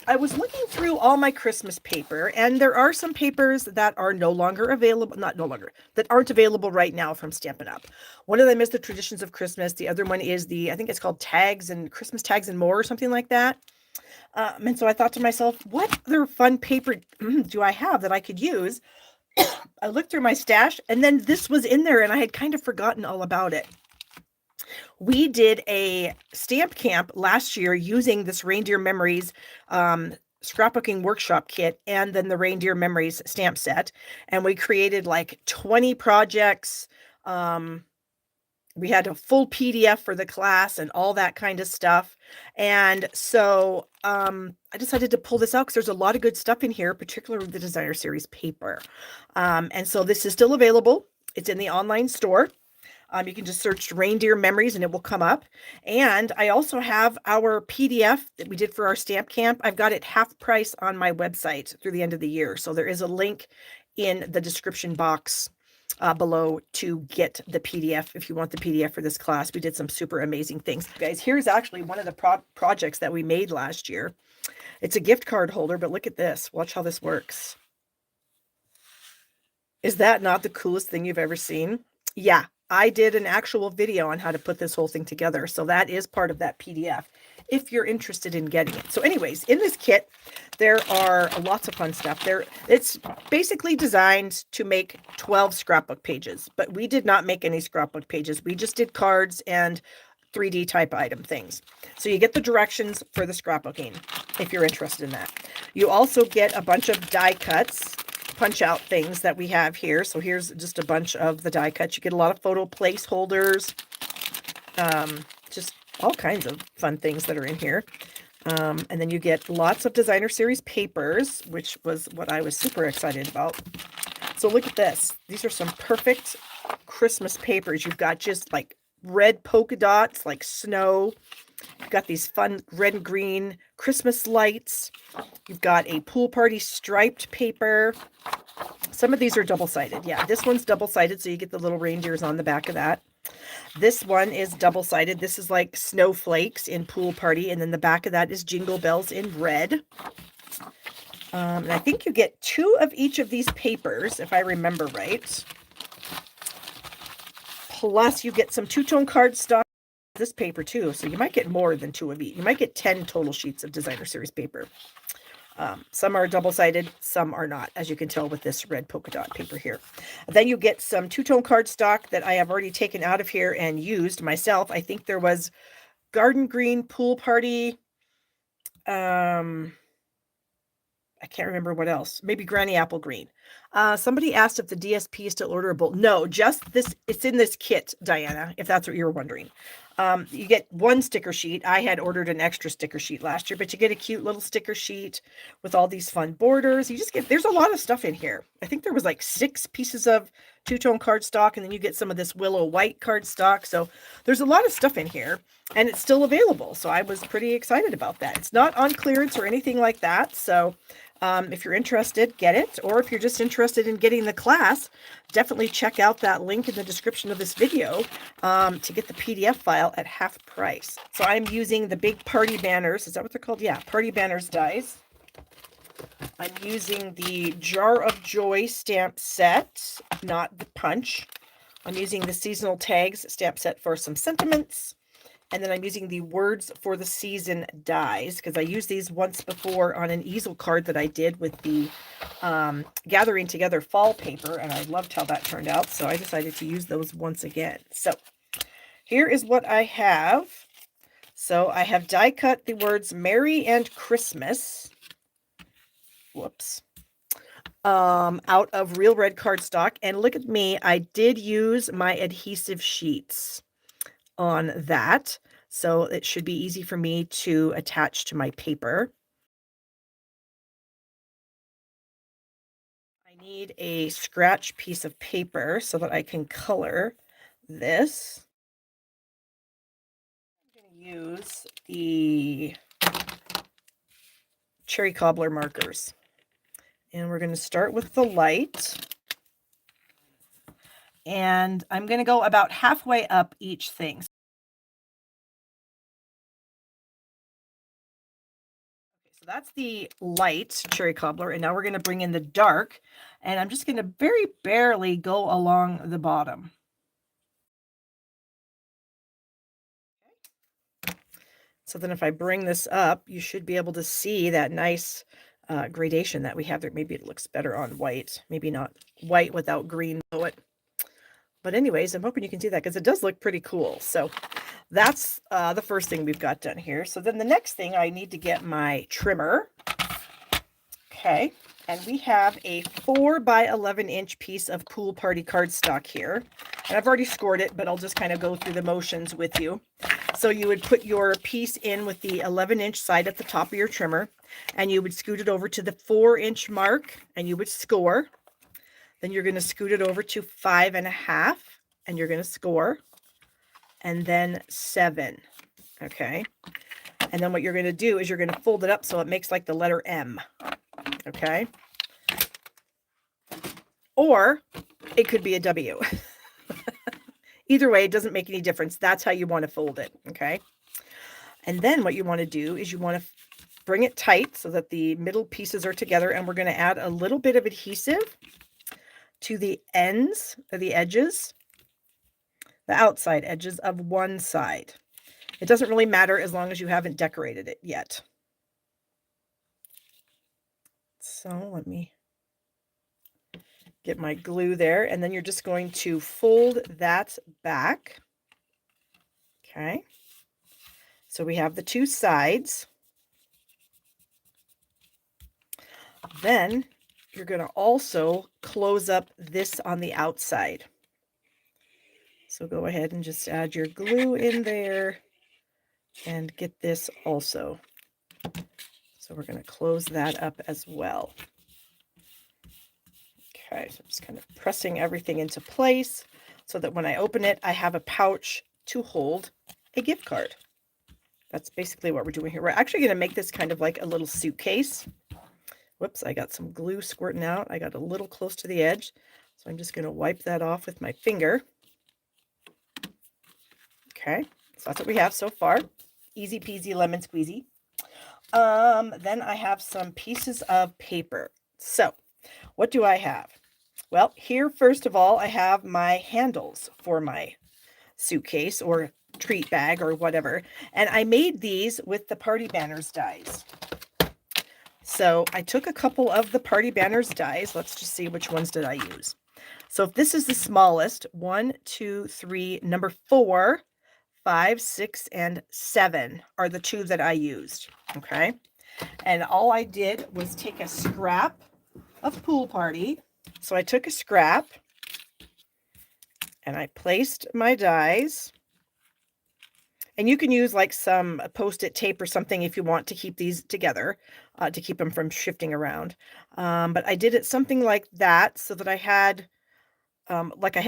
I was looking through all my Christmas paper, and there are some papers that are no longer available, not no longer, that aren't available right now from Stampin' Up. One of them is the Traditions of Christmas. The other one is I think it's called Tags and Christmas Tags and More or something like that. And so I thought to myself, what other fun paper do I have that I could use? I looked through my stash, and then this was in there, and I had kind of forgotten all about it. We did a stamp camp last year using this Reindeer Memories scrapbooking workshop kit and then the Reindeer Memories stamp set. And we created like 20 projects. We had a full PDF for the class and all that kind of stuff. And so I decided to pull this out because there's a lot of good stuff in here, particularly the Designer Series paper. And so this is still available. It's in the online store. You can just search Reindeer Memories and it will come up. And I also have our PDF that we did for our stamp camp. I've got it half price on my website through the end of the year. So there is a link in the description box below to get the PDF if you want the PDF for this class. We did some super amazing things. Guys, here's actually one of the projects that we made last year. It's a gift card holder, but look at this. Watch how this works. Is that not the coolest thing you've ever seen? Yeah, I did an actual video on how to put this whole thing together. So that is part of that PDF if you're interested in getting it. So anyways, in this kit, there are lots of fun stuff. It's basically designed to make 12 scrapbook pages, but we did not make any scrapbook pages. We just did cards and 3D type item things. So you get the directions for the scrapbooking if you're interested in that. You also get a bunch of die cuts, punch out things that we have here. So here's just a bunch of the die cuts. You get a lot of photo placeholders, just all kinds of fun things that are in here. And then you get lots of Designer Series papers, which was what I was super excited about. So look at this. These are some perfect Christmas papers. You've got just like red polka dots, like snow. You've got these fun red and green Christmas lights. You've got a pool party striped paper. Some of these are double-sided. Yeah, this one's double-sided, so you get the little reindeers on the back of that. This one is double-sided. This is like snowflakes in pool party, and then the back of that is jingle bells in red. And I think you get 2 of each of these papers, if I remember right. Plus, you get some two-tone cardstock. This paper too, so you might get more than 2 of each. You might get 10 total sheets of Designer Series paper. Some are double-sided, some are not, as you can tell with this red polka dot paper here. Then you get some two-tone cardstock that I have already taken out of here and used myself. I think there was garden green pool party. I can't remember what else. Maybe Granny Apple Green. Somebody asked if the DSP is still orderable. No, just this. It's in this kit, Diana, if that's what you're wondering. You get 1 sticker sheet. I had ordered an extra sticker sheet last year, but you get a cute little sticker sheet with all these fun borders. You just get, there's a lot of stuff in here. I think there was like 6 pieces of two-tone cardstock, and then you get some of this willow white cardstock. So there's a lot of stuff in here, and it's still available. So I was pretty excited about that. It's not on clearance or anything like that. So if you're interested, get it. Or if you're just interested in getting the class, definitely check out that link in the description of this video to get the PDF file at half price. So I'm using the big party banners. Is that what they're called? Yeah, party banners dies. I'm using the Jar of Joy stamp set, not the punch. I'm using the seasonal tags stamp set for some sentiments. And then I'm using the Words for the Season dies because I used these once before on an easel card that I did with the Gathering Together fall paper, and I loved how that turned out. So I decided to use those once again. So here is what I have. So I have die cut the words Merry and Christmas. Whoops. Out of real red cardstock. And look at me, I did use my adhesive sheets on that, so it should be easy for me to attach to my paper. I need a scratch piece of paper so that I can color this. I'm going to use the cherry cobbler markers, and we're going to start with the light. And I'm going to go about halfway up each thing. So that's the light cherry cobbler, and now we're going to bring in the dark, and I'm just going to very barely go along the bottom. So then if I bring this up, you should be able to see that nice gradation that we have there. Maybe it looks better on white, maybe not white without green below it. But anyways, I'm hoping you can see that because it does look pretty cool. So that's the first thing we've got done here. So then the next thing, I need to get my trimmer. Okay, and we have a 4 by 11 inch piece of Pool Party cardstock here. And I've already scored it, but I'll just kind of go through the motions with you. So you would put your piece in with the 11-inch side at the top of your trimmer, and you would scoot it over to the 4-inch mark, and you would score. Then you're going to scoot it over to 5.5, and you're going to score. And then 7. Okay. And then what you're going to do is you're going to fold it up so it makes like the letter M. Okay. Or it could be a W. Either way, it doesn't make any difference. That's how you want to fold it. Okay. And then what you want to do is you want to bring it tight so that the middle pieces are together. And we're going to add a little bit of adhesive to the ends of the edges, the outside edges of one side. It doesn't really matter as long as you haven't decorated it yet. So let me get my glue there, and then you're just going to fold that back. Okay. So we have the two sides. Then you're going to also close up this on the outside. So go ahead and just add your glue in there and get this also. So we're going to close that up as well. Okay, so I'm just kind of pressing everything into place so that when I open it, I have a pouch to hold a gift card. That's basically what we're doing here. We're actually going to make this kind of like a little suitcase. Whoops, I got some glue squirting out. I got a little close to the edge. So I'm just going to wipe that off with my finger. Okay, so that's what we have so far. Easy peasy lemon squeezy. Then I have some pieces of paper. So what do I have? Well, here, first of all, I have my handles for my suitcase or treat bag or whatever. And I made these with the Party Banners dies. So I took a couple of the Party Banners dies. Let's just see which ones did I use. So if this is the smallest, 1, 2, 3, number 4, 5, 6, and 7 are the 2 that I used. Okay. And all I did was take a scrap of Pool Party. So I took a scrap and I placed my dies. And you can use like some Post-it tape or something if you want to keep these together, to keep them from shifting around. But I did it something like that so that I had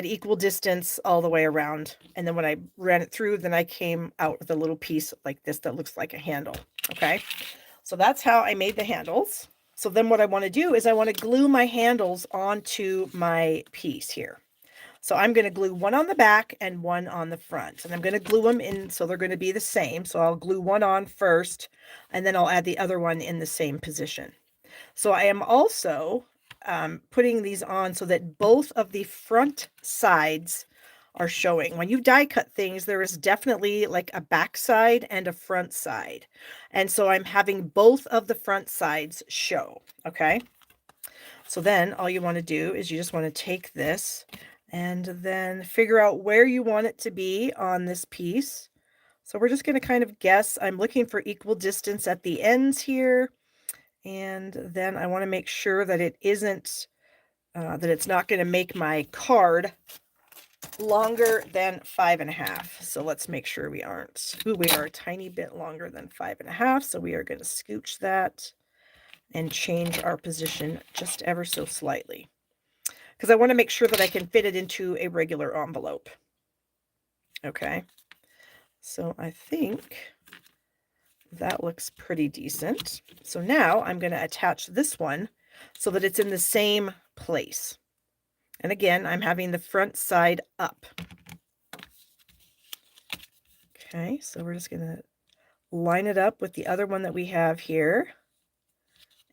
equal distance all the way around. And then when I ran it through, then I came out with a little piece like this that looks like a handle. Okay. So that's how I made the handles. So then what I want to do is I want to glue my handles onto my piece here. So I'm going to glue one on the back and one on the front, and I'm going to glue them in so they're going to be the same. So I'll glue one on first, and then I'll add the other one in the same position. So I am also putting these on so that both of the front sides are showing. When you die cut things, there is definitely like a back side and a front side. And so I'm having both of the front sides show. Okay. So then all you want to do is you just want to take this and then figure out where you want it to be on this piece. So we're just going to kind of guess. I'm looking for equal distance at the ends here. And then I want to make sure that it isn't, that it's not going to make my card longer than 5.5. So let's make sure we aren't. Ooh, we are a tiny bit longer than 5.5. So we are going to scooch that and change our position just ever so slightly, because I want to make sure that I can fit it into a regular envelope. Okay. So I think that looks pretty decent. So now I'm going to attach this one so that it's in the same place. And again, I'm having the front side up. Okay, so we're just going to line it up with the other one that we have here.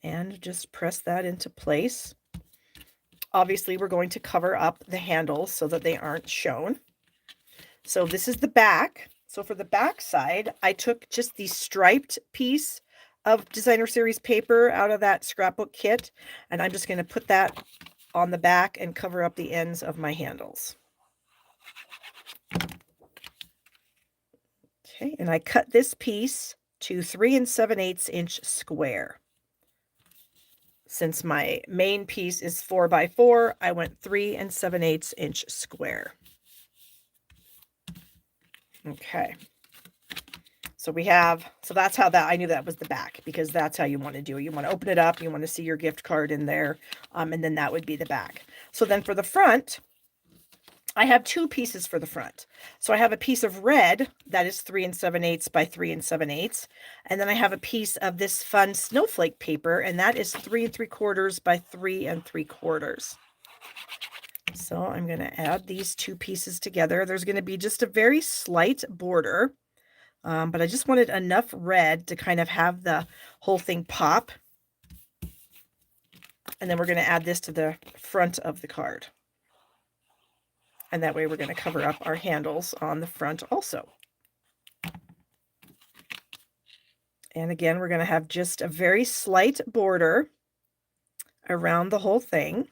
and just press that into place. Obviously, we're going to cover up the handles so that they aren't shown. So this is the back. So for the back side, I took just the striped piece of designer series paper out of that scrapbook kit, and I'm just going to put that on the back and cover up the ends of my handles. Okay, and I cut this piece to 3 7/8 inch square. Since my main piece is 4 by 4, I went 3 7/8 inch square. Okay. So that's how I knew that was the back, because that's how you want to do it. You want to open it up, you want to see your gift card in there, and then that would be the back. So then for the front, I have 2 pieces for the front. So I have a piece of red that is 3 7/8 by 3 7/8, and then I have a piece of this fun snowflake paper, and that is 3 3/4 by 3 3/4. So I'm going to add these 2 pieces together. There's going to be just a very slight border, but I just wanted enough red to kind of have the whole thing pop. And then we're going to add this to the front of the card. And that way we're going to cover up our handles on the front also. And again, we're going to have just a very slight border around the whole thing.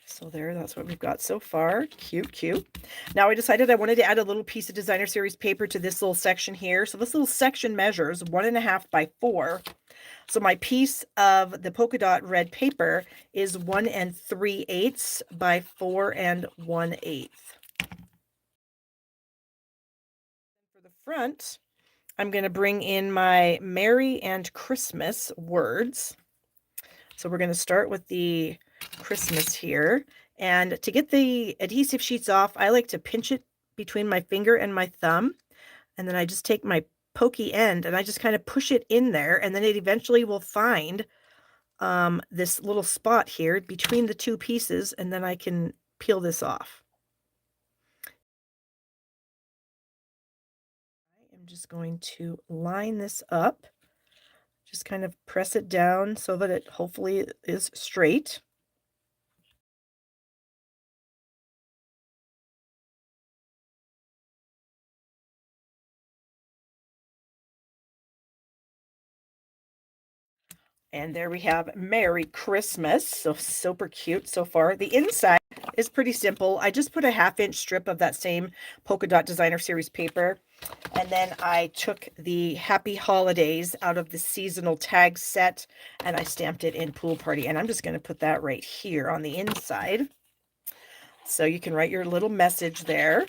So there, that's what we've got so far. Cute, cute. Now I decided I wanted to add a little piece of designer series paper to this little section here. So this little section measures 1.5 by 4. So my piece of the polka dot red paper is 1 3/8 by 4 1/8. For the front, I'm going to bring in my Merry and Christmas words. So we're going to start with the Christmas here. And to get the adhesive sheets off, I like to pinch it between my finger and my thumb. And then I just take my pokey end and I just kind of push it in there. And then it eventually will find this little spot here between the 2 pieces. And then I can peel this off. I am just going to line this up. Just kind of press it down so that it hopefully is straight. And there we have Merry Christmas. So super cute so far. The inside is pretty simple. I just put a 1/2 inch strip of that same polka dot designer series paper. And then I took the Happy Holidays out of the seasonal tag set and I stamped it in Pool Party. And I'm just going to put that right here on the inside. So you can write your little message there.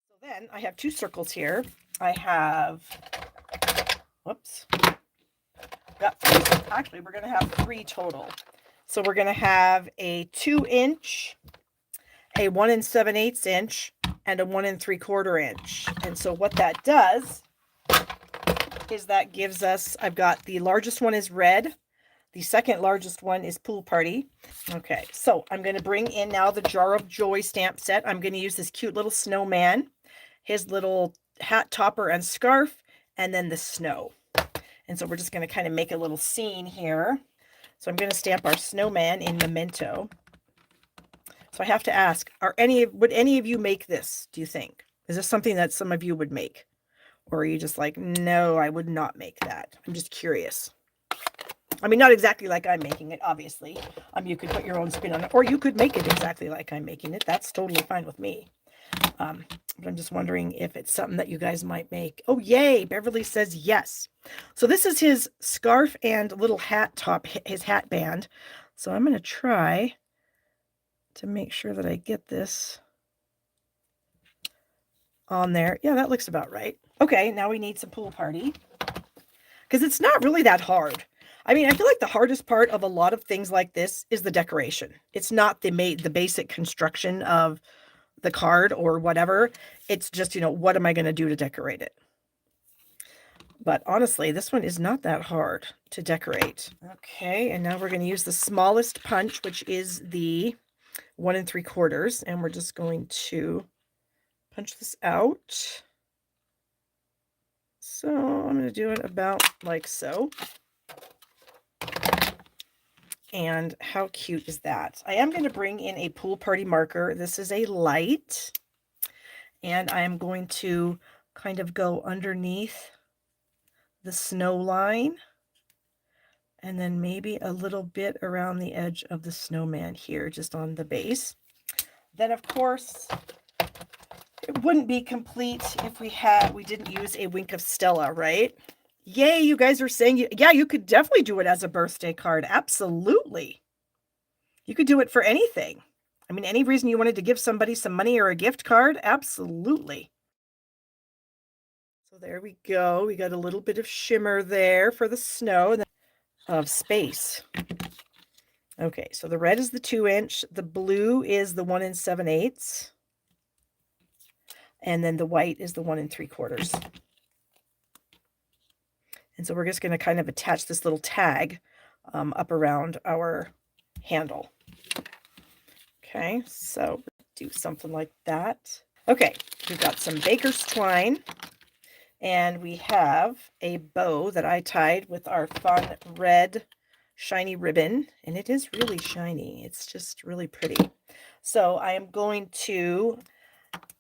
So then I have 2 circles here. I have, whoops. Got 3. Actually, we're going to have 3 total. So we're going to have a 2 inch, a 1 7/8 inch, and a 1 3/4 inch. And so what that does is that gives us, I've got the largest one is red. The second largest one is Pool Party. Okay, so I'm going to bring in now the Jar of Joy stamp set. I'm going to use this cute little snowman, his little hat topper and scarf, and then the snow. And so we're just going to kind of make a little scene here. So I'm going to stamp our snowman in Memento. So I have to ask, would any of you make this, do you think? Is this something that some of you would make? Or are you just like, no, I would not make that? I'm just curious. I mean, not exactly like I'm making it, obviously. You could put your own spin on it, or you could make it exactly like I'm making it. That's totally fine with me. But I'm just wondering if it's something that you guys might make. Oh, yay. Beverly says yes. So this is his scarf and little hat top, his hat band. So I'm going to try to make sure that I get this on there. Yeah, that looks about right. Okay, now we need some Pool Party. Because it's not really that hard. I mean, I feel like the hardest part of a lot of things like this is the decoration. It's not the basic construction of the card or whatever. It's just, what am I going to do to decorate it? But honestly, this one is not that hard to decorate. Okay, and now we're going to use the smallest punch, which is the 1 3/4, and we're just going to punch this out. So I'm going to do it about like so. And how cute is that? I am going to bring in a pool party marker. This is a light. And I am going to kind of go underneath the snow line. And then maybe a little bit around the edge of the snowman here, just on the base. Then, of course, it wouldn't be complete if we didn't use a wink of Stella, right? Yay, you guys are saying, yeah, you could definitely do it as a birthday card. Absolutely. You could do it for anything. I mean, any reason you wanted to give somebody some money or a gift card? Absolutely. So there we go. We got a little bit of shimmer there for the snow and of space. Okay, so the red is the 2-inch, the blue is the 1 7/8, and then the white is the 1 3/4. And so we're just going to kind of attach this little tag up around our handle. Okay, so do something like that. Okay, we've got some baker's twine, and we have a bow that I tied with our fun red shiny ribbon, and it is really shiny. It's just really pretty. So I am going to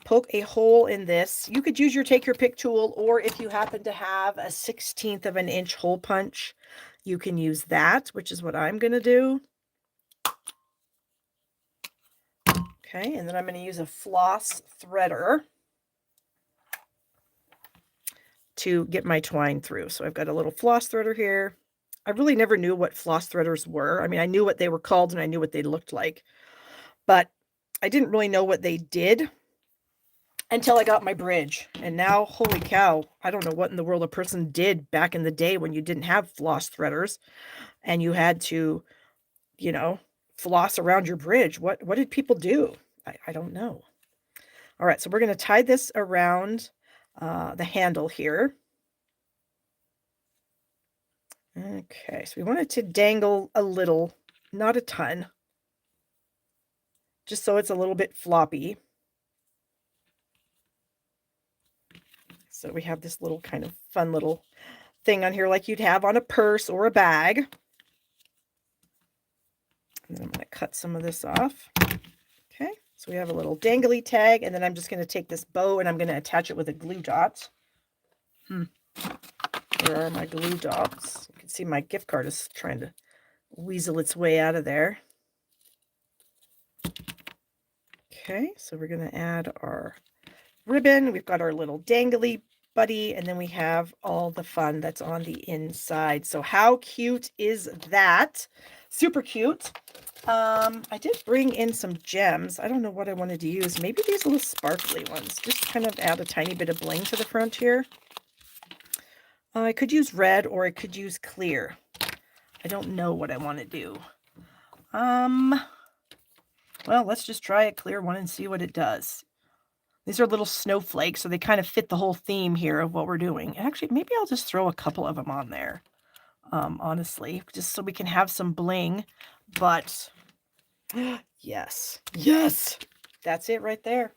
poke a hole in this. You could use your take your pick tool, or if you happen to have a 1/16 of an inch hole punch, you can use that, which is what I'm going to do. Okay, and then I'm going to use a floss threader to get my twine through. So I've got a little floss threader here. I really never knew what floss threaders were. I mean, I knew what they were called and I knew what they looked like, but I didn't really know what they did until I got my bridge. And now, holy cow, I don't know what in the world a person did back in the day when you didn't have floss threaders and you had to, you know, floss around your bridge. What did people do? I don't know. All right, so we're going to tie this around the handle here. Okay, so we want it to dangle a little, not a ton, just so it's a little bit floppy. So we have this little kind of fun little thing on here like you'd have on a purse or a bag. And then I'm going to cut some of this off. Okay, so we have a little dangly tag, and then I'm just going to take this bow and I'm going to attach it with a glue dot. Where are my glue dots? You can see my gift card is trying to weasel its way out of there. Okay, so we're going to add our ribbon. We've got our little dangly buddy, and then we have all the fun that's on the inside. So how cute is that? Super cute. I did bring in some gems. I don't know what I wanted to use. Maybe these little sparkly ones. Just kind of add a tiny bit of bling to the front here. I could use red or I could use clear. I don't know what I want to do. Well, let's just try a clear one and see what it does. These are little snowflakes, so they kind of fit the whole theme here of what we're doing. And actually, maybe I'll just throw a couple of them on there, honestly, just so we can have some bling. But yes, that's it right there.